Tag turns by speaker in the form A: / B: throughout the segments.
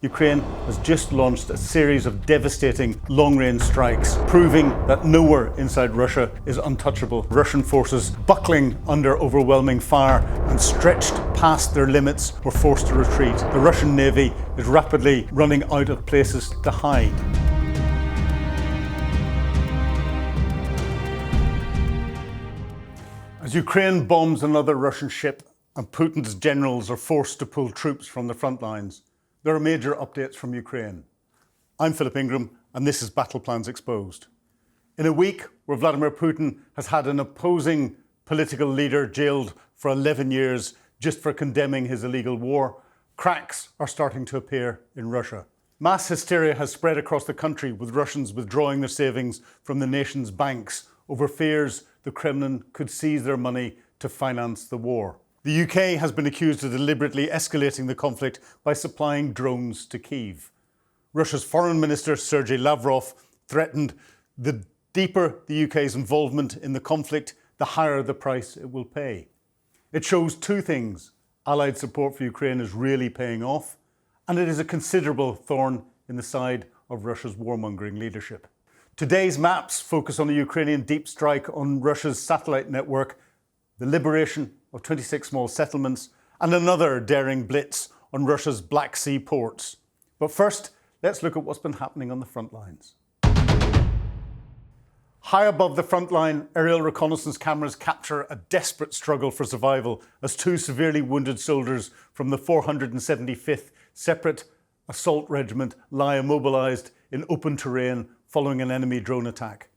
A: Ukraine has just launched a series of devastating long-range strikes, proving that nowhere inside Russia is untouchable. Russian forces, buckling under overwhelming fire and stretched past their limits, were forced to retreat. The Russian Navy is rapidly running out of places to hide. As Ukraine bombs another Russian ship and Putin's generals are forced to pull troops from the front lines, there are major updates from Ukraine. I'm Philip Ingram, and this is Battle Plans Exposed. In a week where Vladimir Putin has had an opposing political leader jailed for 11 years just for condemning his illegal war, cracks are starting to appear in Russia. Mass hysteria has spread across the country, with Russians withdrawing their savings from the nation's banks over fears the Kremlin could seize their money to finance the war. The UK has been accused of deliberately escalating the conflict by supplying drones to Kyiv. Russia's Foreign Minister Sergei Lavrov threatened the deeper the UK's involvement in the conflict, the higher the price it will pay. It shows two things: Allied support for Ukraine is really paying off, and it is a considerable thorn in the side of Russia's warmongering leadership. Today's maps focus on a Ukrainian deep strike on Russia's satellite network, the liberation of 26 small settlements, and another daring blitz on Russia's Black Sea ports. But first, let's look at what's been happening on the front lines. High above the front line, aerial reconnaissance cameras capture a desperate struggle for survival as two severely wounded soldiers from the 475th Separate Assault Regiment lie immobilised in open terrain following an enemy drone attack.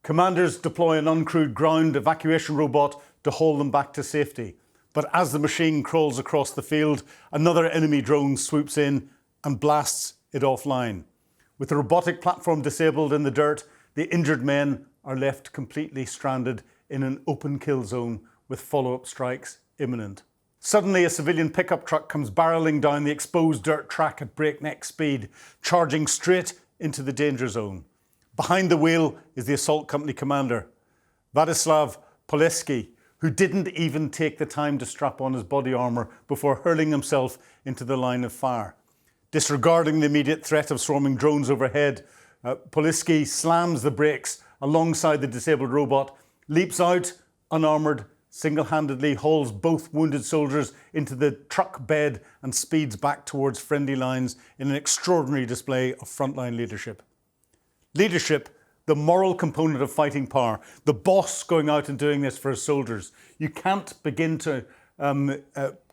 A: Commanders deploy an uncrewed ground evacuation robot to haul them back to safety. But as the machine crawls across the field, another enemy drone swoops in and blasts it offline. With the robotic platform disabled in the dirt, the injured men are left completely stranded in an open kill zone with follow-up strikes imminent. Suddenly, a civilian pickup truck comes barreling down the exposed dirt track at breakneck speed, charging straight into the danger zone. Behind the wheel is the assault company commander, Vladislav Poletsky, who didn't even take the time to strap on his body armour before hurling himself into the line of fire. Disregarding the immediate threat of swarming drones overhead, Poletsky slams the brakes alongside the disabled robot, leaps out unarmoured, single-handedly hauls both wounded soldiers into the truck bed and speeds back towards friendly lines in an extraordinary display of frontline leadership. Leadership, the moral component of fighting power, the boss going out and doing this for his soldiers. You can't begin to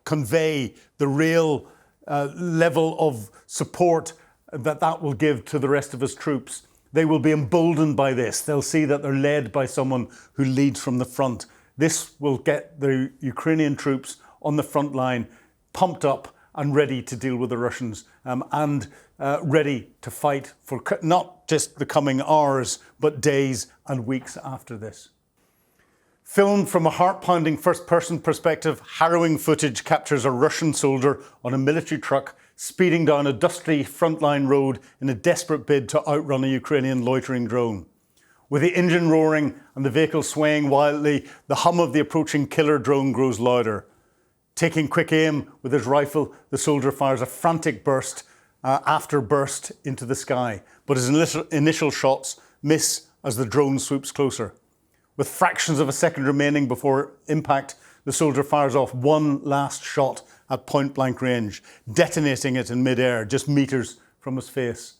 A: convey the real level of support that will give to the rest of his troops. They will be emboldened by this. They'll see that they're led by someone who leads from the front. This will get the Ukrainian troops on the front line pumped up and ready to deal with the Russians and ready to fight for not just the coming hours, but days and weeks after this. Filmed from a heart-pounding first-person perspective, harrowing footage captures a Russian soldier on a military truck speeding down a dusty frontline road in a desperate bid to outrun a Ukrainian loitering drone. With the engine roaring and the vehicle swaying wildly, the hum of the approaching killer drone grows louder. Taking quick aim with his rifle, the soldier fires a frantic burst after burst into the sky, but his initial shots miss as the drone swoops closer. With fractions of a second remaining before impact, the soldier fires off one last shot at point-blank range, detonating it in mid-air, just meters from his face.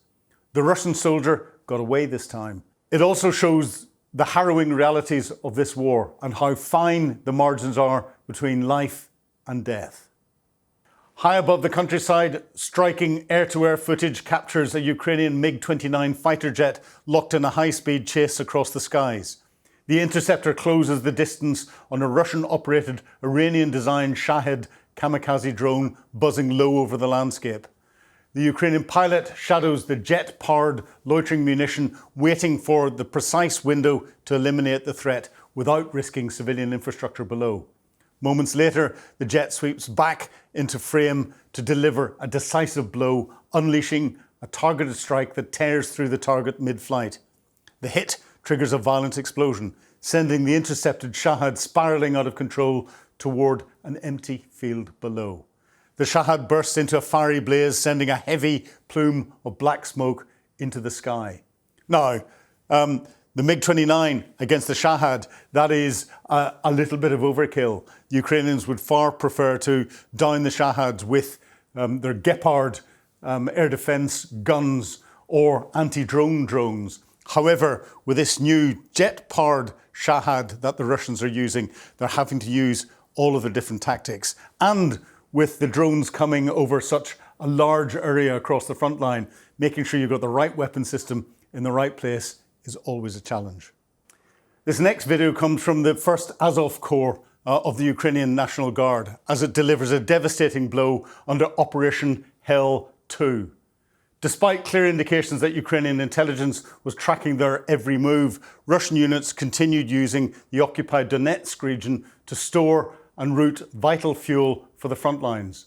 A: The Russian soldier got away this time. It also shows the harrowing realities of this war and how fine the margins are between life and death. High above the countryside, striking air-to-air footage captures a Ukrainian MiG-29 fighter jet locked in a high-speed chase across the skies. The interceptor closes the distance on a Russian-operated, Iranian-designed Shahed kamikaze drone buzzing low over the landscape. The Ukrainian pilot shadows the jet-powered loitering munition, waiting for the precise window to eliminate the threat without risking civilian infrastructure below. Moments later, the jet sweeps back into frame to deliver a decisive blow, unleashing a targeted strike that tears through the target mid-flight. The hit triggers a violent explosion, sending the intercepted Shahed spiralling out of control toward an empty field below. The Shahad bursts into a fiery blaze, sending a heavy plume of black smoke into the sky. Now, the MiG-29 against the Shahad, that is a little bit of overkill. The Ukrainians would far prefer to down the Shahads with their Gepard air defence guns or anti-drone drones. However, with this new jet-powered Shahad that the Russians are using, they're having to use all of the different tactics. And with the drones coming over such a large area across the front line, making sure you've got the right weapon system in the right place is always a challenge. This next video comes from the 1st Azov Corps of the Ukrainian National Guard as it delivers a devastating blow under Operation Hell 2. Despite clear indications that Ukrainian intelligence was tracking their every move, Russian units continued using the occupied Donetsk region to store and route vital fuel for the front lines.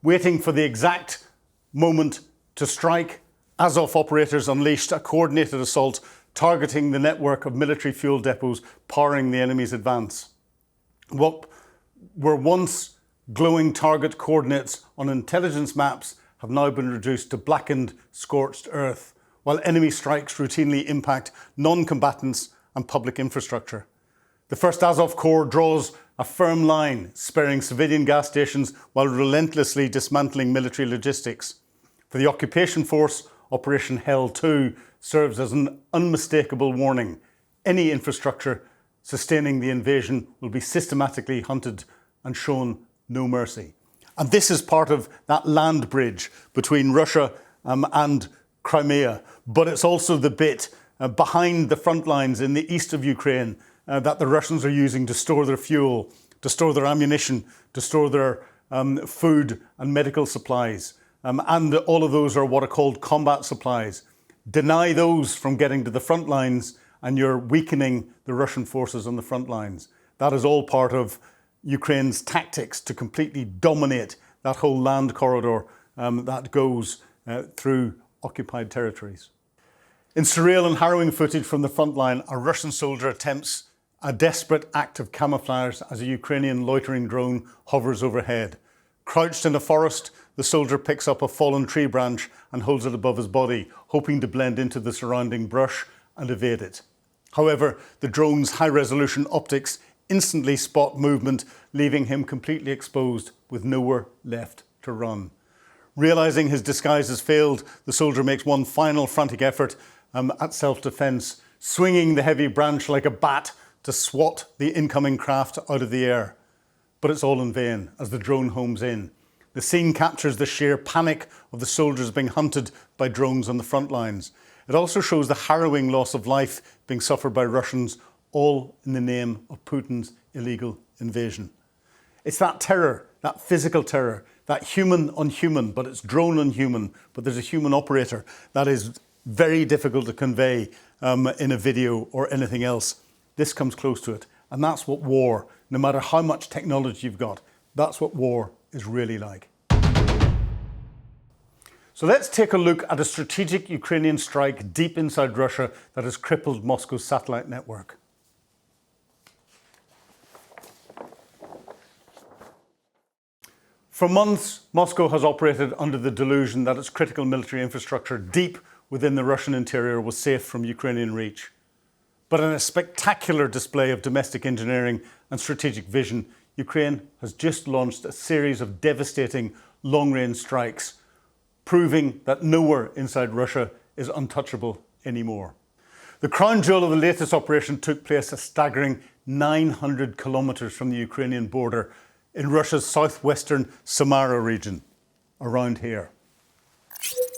A: Waiting for the exact moment to strike, Azov operators unleashed a coordinated assault targeting the network of military fuel depots powering the enemy's advance. What were once glowing target coordinates on intelligence maps have now been reduced to blackened, scorched earth, while enemy strikes routinely impact non-combatants and public infrastructure. The 1st Azov Corps draws a firm line, sparing civilian gas stations while relentlessly dismantling military logistics. For the occupation force, Operation Hell 2 serves as an unmistakable warning. Any infrastructure sustaining the invasion will be systematically hunted and shown no mercy. And this is part of that land bridge between Russia and Crimea. But it's also the bit behind the front lines in the east of Ukraine that the Russians are using to store their fuel, to store their ammunition, to store their food and medical supplies. And all of those are what are called combat supplies. Deny those from getting to the front lines and you're weakening the Russian forces on the front lines. That is all part of Ukraine's tactics to completely dominate that whole land corridor that goes through occupied territories. In surreal and harrowing footage from the front line, a Russian soldier attempts a desperate act of camouflage as a Ukrainian loitering drone hovers overhead. Crouched in a forest, the soldier picks up a fallen tree branch and holds it above his body, hoping to blend into the surrounding brush and evade it. However, the drone's high-resolution optics instantly spot movement, leaving him completely exposed with nowhere left to run. Realising his disguise has failed, the soldier makes one final frantic effort at self-defence, swinging the heavy branch like a bat to swat the incoming craft out of the air. But it's all in vain as the drone homes in. The scene captures the sheer panic of the soldiers being hunted by drones on the front lines. It also shows the harrowing loss of life being suffered by Russians, all in the name of Putin's illegal invasion. It's that terror, that physical terror, that human on human, but it's drone on human, but there's a human operator, that is very difficult to convey in a video or anything else. This comes close to it. And that's what war, no matter how much technology you've got, that's what war is really like. So let's take a look at a strategic Ukrainian strike deep inside Russia that has crippled Moscow's satellite network. For months, Moscow has operated under the delusion that its critical military infrastructure deep within the Russian interior was safe from Ukrainian reach. But in a spectacular display of domestic engineering and strategic vision, Ukraine has just launched a series of devastating long-range strikes, proving that nowhere inside Russia is untouchable anymore. The crown jewel of the latest operation took place a staggering 900 kilometers from the Ukrainian border in Russia's southwestern Samara region, around here.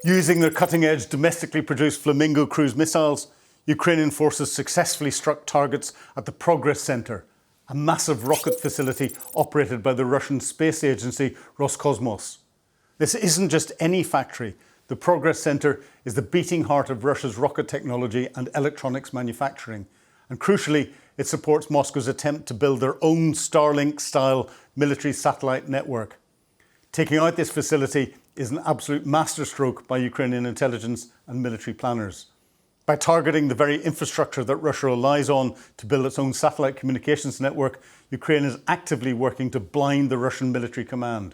A: Using their cutting-edge domestically produced Flamingo cruise missiles, Ukrainian forces successfully struck targets at the Progress Center, a massive rocket facility operated by the Russian space agency Roscosmos. This isn't just any factory. The Progress Center is the beating heart of Russia's rocket technology and electronics manufacturing. And crucially, it supports Moscow's attempt to build their own Starlink-style military satellite network. Taking out this facility is an absolute masterstroke by Ukrainian intelligence and military planners. By targeting the very infrastructure that Russia relies on to build its own satellite communications network, Ukraine is actively working to blind the Russian military command.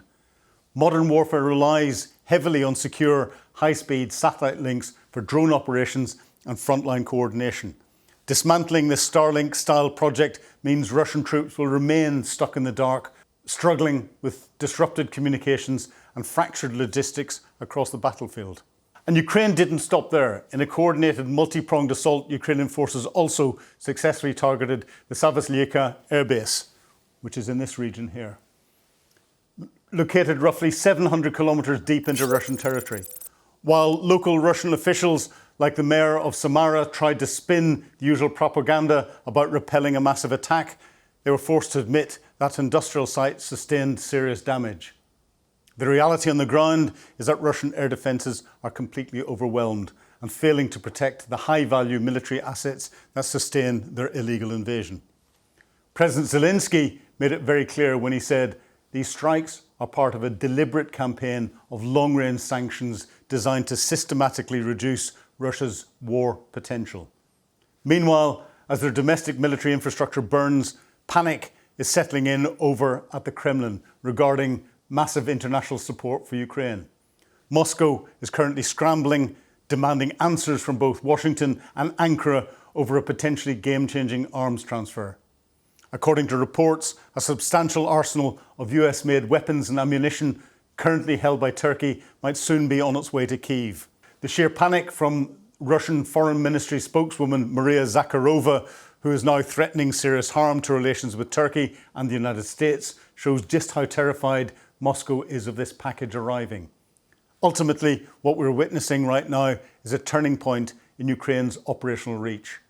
A: Modern warfare relies heavily on secure, high-speed satellite links for drone operations and frontline coordination. Dismantling this Starlink-style project means Russian troops will remain stuck in the dark, struggling with disrupted communications and fractured logistics across the battlefield. And Ukraine didn't stop there. In a coordinated, multi-pronged assault, Ukrainian forces also successfully targeted the Sevastopol airbase, which is in this region here, located roughly 700 kilometers deep into Russian territory. While local Russian officials, like the mayor of Samara, tried to spin the usual propaganda about repelling a massive attack, they were forced to admit that industrial site sustained serious damage. The reality on the ground is that Russian air defences are completely overwhelmed and failing to protect the high-value military assets that sustain their illegal invasion. President Zelensky made it very clear when he said, "These strikes are part of a deliberate campaign of long-range sanctions designed to systematically reduce Russia's war potential." Meanwhile, as their domestic military infrastructure burns, panic is settling in over at the Kremlin regarding massive international support for Ukraine. Moscow is currently scrambling, demanding answers from both Washington and Ankara over a potentially game-changing arms transfer. According to reports, a substantial arsenal of US-made weapons and ammunition currently held by Turkey might soon be on its way to Kyiv. The sheer panic from Russian Foreign Ministry spokeswoman Maria Zakharova, who is now threatening serious harm to relations with Turkey and the United States, shows just how terrified Moscow is of this package arriving. Ultimately, what we're witnessing right now is a turning point in Ukraine's operational reach.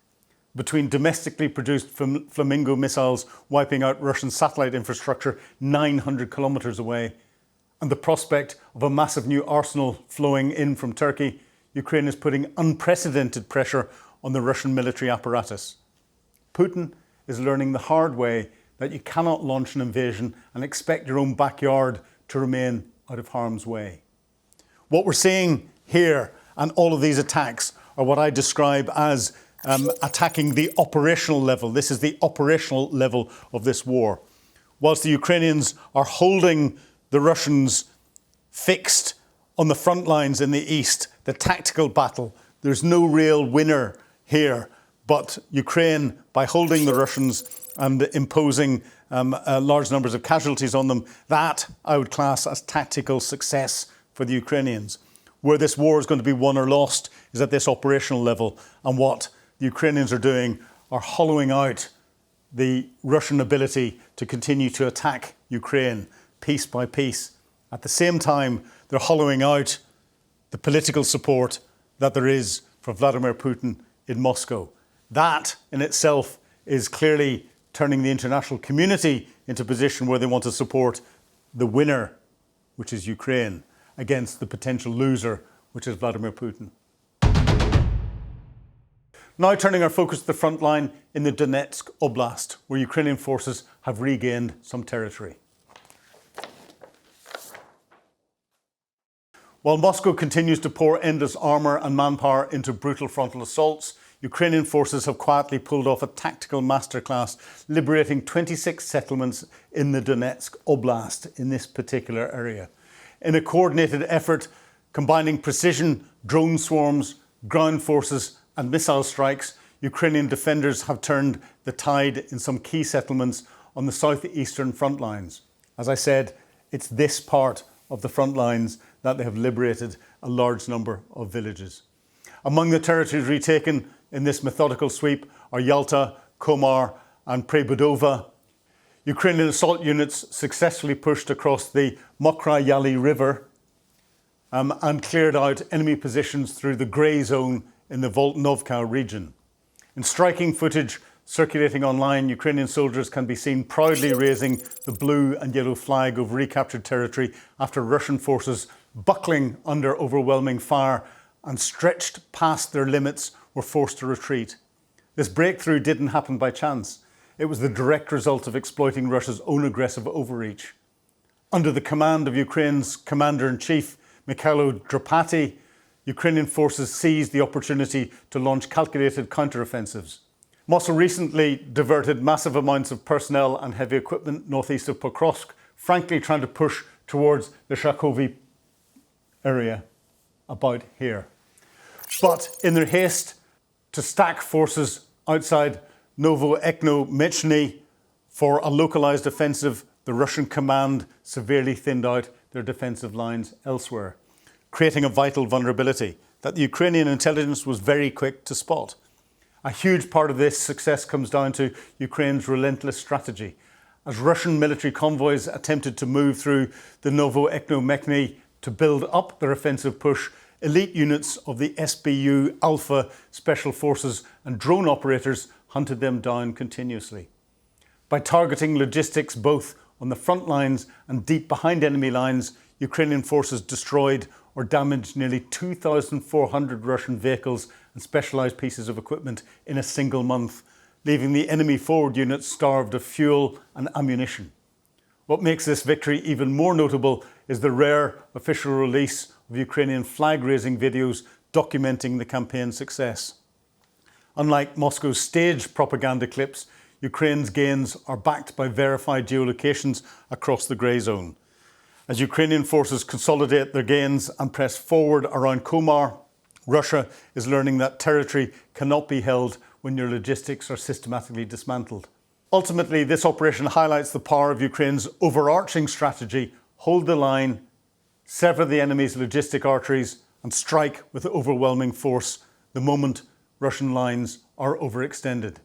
A: Between domestically produced Flamingo missiles wiping out Russian satellite infrastructure 900 kilometres away and the prospect of a massive new arsenal flowing in from Turkey, Ukraine is putting unprecedented pressure on the Russian military apparatus. Putin is learning the hard way that you cannot launch an invasion and expect your own backyard to remain out of harm's way. What we're seeing here and all of these attacks are what I describe as attacking the operational level. This is the operational level of this war. Whilst the Ukrainians are holding the Russians fixed on the front lines in the east, the tactical battle, there's no real winner here. But Ukraine, by holding the Russians and imposing large numbers of casualties on them, that I would class as tactical success for the Ukrainians. Where this war is going to be won or lost is at this operational level. And what the Ukrainians are doing are hollowing out the Russian ability to continue to attack Ukraine piece by piece. At the same time, they're hollowing out the political support that there is for Vladimir Putin in Moscow. That in itself is clearly turning the international community into a position where they want to support the winner, which is Ukraine, against the potential loser, which is Vladimir Putin. Now turning our focus to the front line in the Donetsk Oblast, where Ukrainian forces have regained some territory. While Moscow continues to pour endless armour and manpower into brutal frontal assaults, Ukrainian forces have quietly pulled off a tactical masterclass, liberating 26 settlements in the Donetsk Oblast in this particular area. In a coordinated effort combining precision, drone swarms, ground forces and missile strikes, Ukrainian defenders have turned the tide in some key settlements on the southeastern front lines. As I said, it's this part of the front lines that they have liberated a large number of villages. Among the territories retaken in this methodical sweep are Yalta, Komar and Prebudova. Ukrainian assault units successfully pushed across the Mokra-Yaly River and cleared out enemy positions through the grey zone in the Volnovka region. In striking footage circulating online, Ukrainian soldiers can be seen proudly raising the blue and yellow flag over recaptured territory after Russian forces, buckling under overwhelming fire and stretched past their limits, were forced to retreat. This breakthrough didn't happen by chance. It was the direct result of exploiting Russia's own aggressive overreach. Under the command of Ukraine's Commander-in-Chief, Mikhailo Drapati, Ukrainian forces seized the opportunity to launch calculated counteroffensives. Moscow recently diverted massive amounts of personnel and heavy equipment northeast of Pokrovsk, frankly trying to push towards the Shakovi area about here. But in their haste to stack forces outside Novorossiysk for a localised offensive, the Russian command severely thinned out their defensive lines elsewhere, creating a vital vulnerability that the Ukrainian intelligence was very quick to spot. A huge part of this success comes down to Ukraine's relentless strategy. As Russian military convoys attempted to move through the Novorossiysk to build up their offensive push, elite units of the SBU Alpha Special Forces and drone operators hunted them down continuously. By targeting logistics both on the front lines and deep behind enemy lines, Ukrainian forces destroyed or damaged nearly 2,400 Russian vehicles and specialised pieces of equipment in a single month, leaving the enemy forward units starved of fuel and ammunition. What makes this victory even more notable is the rare official release of Ukrainian flag-raising videos documenting the campaign's success. Unlike Moscow's staged propaganda clips, Ukraine's gains are backed by verified geolocations across the grey zone. As Ukrainian forces consolidate their gains and press forward around Komar, Russia is learning that territory cannot be held when your logistics are systematically dismantled. Ultimately, this operation highlights the power of Ukraine's overarching strategy: hold the line, sever the enemy's logistic arteries, and strike with overwhelming force the moment Russian lines are overextended.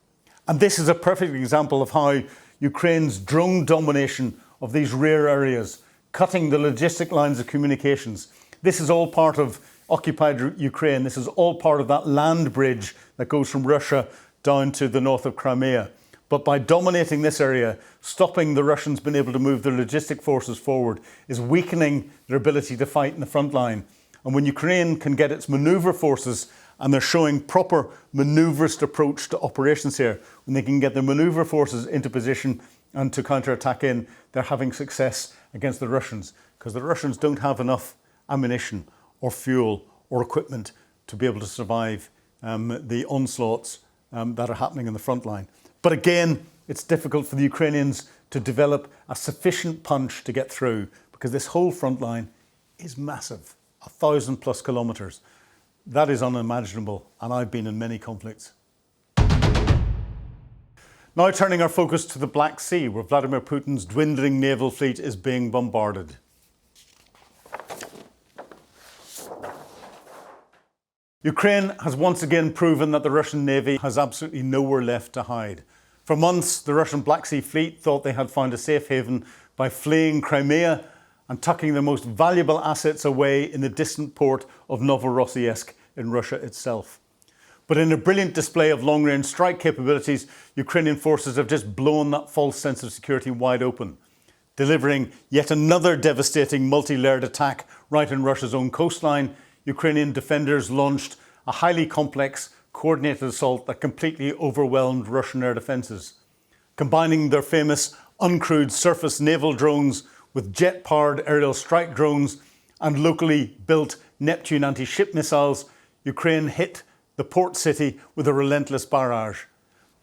A: And this is a perfect example of how Ukraine's drone domination of these rear areas, cutting the logistic lines of communications, this is all part of occupied Ukraine. This is all part of that land bridge that goes from Russia down to the north of Crimea. But by dominating this area, stopping the Russians being able to move their logistic forces forward is weakening their ability to fight in the front line. And when Ukraine can get its manoeuvre forces, and they're showing proper manoeuvrist approach to operations here, when they can get their manoeuvre forces into position and to counterattack in, they're having success against the Russians, because the Russians don't have enough ammunition or fuel or equipment to be able to survive the onslaughts that are happening in the front line. But again, it's difficult for the Ukrainians to develop a sufficient punch to get through, because this whole front line is massive, 1,000+ kilometres. That is unimaginable, and I've been in many conflicts. Now turning our focus to the Black Sea, where Vladimir Putin's dwindling naval fleet is being bombarded. Ukraine has once again proven that the Russian Navy has absolutely nowhere left to hide. For months, the Russian Black Sea fleet thought they had found a safe haven by fleeing Crimea and tucking their most valuable assets away in the distant port of Novorossiysk in Russia itself. But in a brilliant display of long-range strike capabilities, Ukrainian forces have just blown that false sense of security wide open, delivering yet another devastating multi-layered attack right in Russia's own coastline. Ukrainian defenders launched a highly complex, coordinated assault that completely overwhelmed Russian air defences. Combining their famous uncrewed surface naval drones with jet-powered aerial strike drones and locally built Neptune anti-ship missiles, Ukraine hit the port city with a relentless barrage.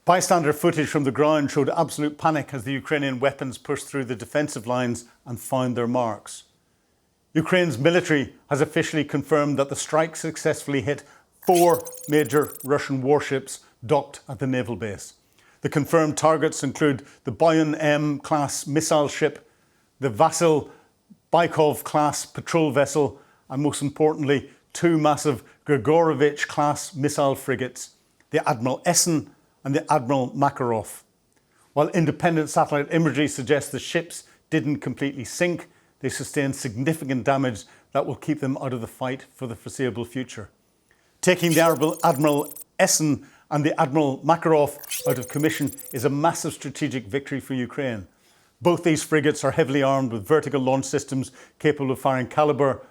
A: Bystander footage from the ground showed absolute panic as the Ukrainian weapons pushed through the defensive lines and found their marks. Ukraine's military has officially confirmed that the strike successfully hit 4 major Russian warships docked at the naval base. The confirmed targets include the Boyan M-class missile ship, the Vasil Baikov-class patrol vessel, and most importantly, 2 massive Grigorovich-class missile frigates, the Admiral Essen and the Admiral Makarov. While independent satellite imagery suggests the ships didn't completely sink, they sustained significant damage that will keep them out of the fight for the foreseeable future. Taking the Admiral Essen and the Admiral Makarov out of commission is a massive strategic victory for Ukraine. Both these frigates are heavily armed with vertical launch systems capable of firing Caliber,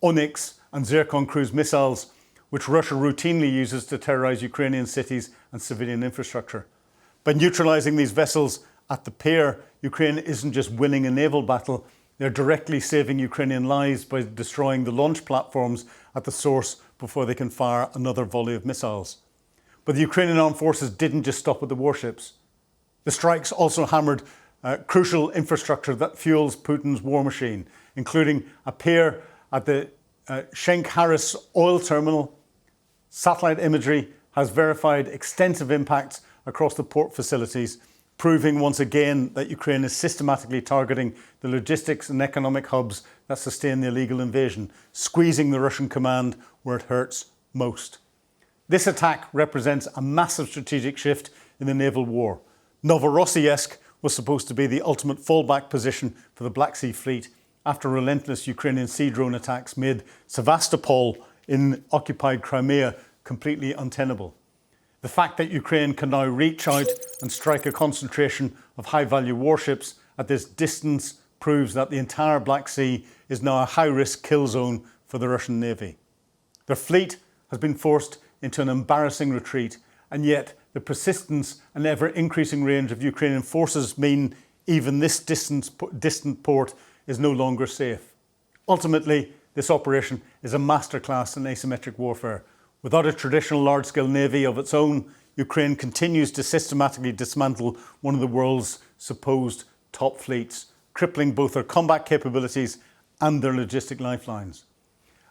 A: Onyx and Zircon cruise missiles, which Russia routinely uses to terrorise Ukrainian cities and civilian infrastructure. By neutralising these vessels at the pier, Ukraine isn't just winning a naval battle, they're directly saving Ukrainian lives by destroying the launch platforms at the source before they can fire another volley of missiles. But the Ukrainian armed forces didn't just stop at the warships. The strikes also hammered crucial infrastructure that fuels Putin's war machine, including a pier at the Schenk-Harris oil terminal. Satellite imagery has verified extensive impacts across the port facilities, proving once again that Ukraine is systematically targeting the logistics and economic hubs that sustain the illegal invasion, squeezing the Russian command where it hurts most. This attack represents a massive strategic shift in the naval war. Novorossiysk was supposed to be the ultimate fallback position for the Black Sea Fleet after relentless Ukrainian sea drone attacks made Sevastopol in occupied Crimea completely untenable. The fact that Ukraine can now reach out and strike a concentration of high-value warships at this distance proves that the entire Black Sea is now a high-risk kill zone for the Russian Navy. Their fleet has been forced into an embarrassing retreat, and yet the persistence and ever-increasing range of Ukrainian forces mean even this distant port is no longer safe. Ultimately, this operation is a masterclass in asymmetric warfare. Without a traditional large-scale navy of its own, Ukraine continues to systematically dismantle one of the world's supposed top fleets, crippling both their combat capabilities and their logistic lifelines.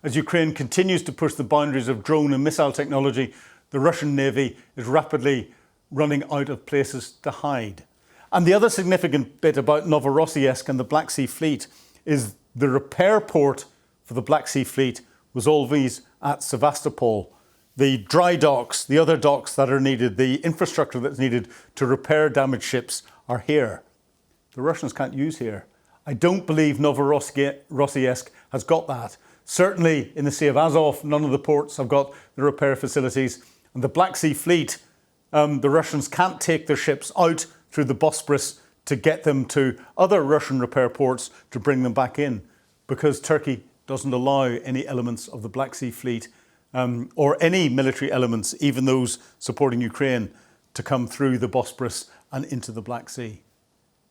A: As Ukraine continues to push the boundaries of drone and missile technology, the Russian Navy is rapidly running out of places to hide. And the other significant bit about Novorossiysk and the Black Sea Fleet is the repair port for the Black Sea Fleet was always at Sevastopol. The dry docks, the other docks that are needed, the infrastructure that's needed to repair damaged ships are here. The Russians can't use here. I don't believe Novorossiysk has got that. Certainly in the Sea of Azov, none of the ports have got the repair facilities. And the Black Sea Fleet, the Russians can't take their ships out through the Bosporus to get them to other Russian repair ports to bring them back in, because Turkey doesn't allow any elements of the Black Sea Fleet or any military elements, even those supporting Ukraine, to come through the Bosporus and into the Black Sea.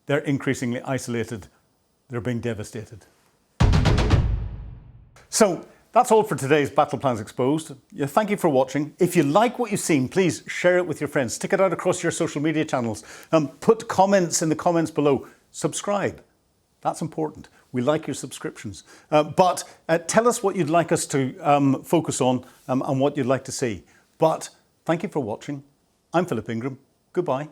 A: They're increasingly isolated. They're being devastated. So that's all for today's Battle Plans Exposed. Thank you for watching. If you like what you've seen, please share it with your friends. Stick it out across your social media channels. Put comments in the comments below. Subscribe. That's important. We like your subscriptions. But tell us what you'd like us to focus on and what you'd like to see. But thank you for watching. I'm Philip Ingram. Goodbye.